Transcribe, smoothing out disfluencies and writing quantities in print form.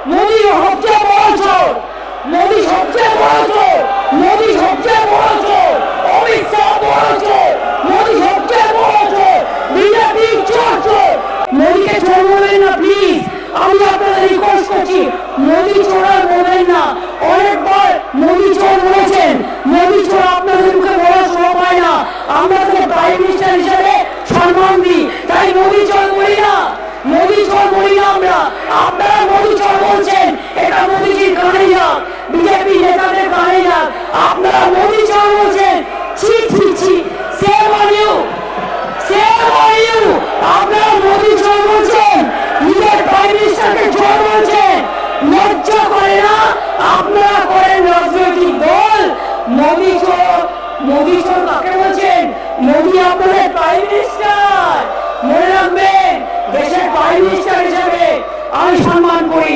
মোদি সবচেয়ে বড় চোর, মোদি সবচেয়ে বড় চোর, মোদি সবচেয়ে বড় চোর, অমিত শাহ বড় চোর, মোদি সবচেয়ে বড় চোর, বিজেপি চোর চোর। মোদিকে চোর বলবেন না প্লিজ, আমি আপনাদের রিকোয়েস্ট করছি, মোদি চোর আর বলবেন না। অনেকবার মোদি চোর বলেছেন, মোদি চোর আপনাদের মুখে বলার শোভা পায় না। আমরা তাকে প্রাইম মিনিস্টার হিসেবে সম্মান দিই, তাই মোদি চোর বলি না, মোদি চোর বলি না আমরা। আপনারা মোদি চোর বলছেন, এটা মোদিজির কানে যাক, বিজেপি নেতাদের কানে যাক। আপনারা মোদি চোর বলছেন, ছি ছি ছি, shame on you, shame on you। আপনারা মোদি চোর বলছেন, নিজের প্রাইম মিনিস্টারকে চোর বলছেন, লজ্জা করে না? আপনারা করেন রাজনৈতিক দল, মোদি চোর। মোদি চোর কাকে বলছেন? মোদি আপনাদের প্রাইম মিনিস্টার, মনে রাখবেন, দেশের প্রাইম মিনিস্টার হিসেবে আমি সম্মান করি।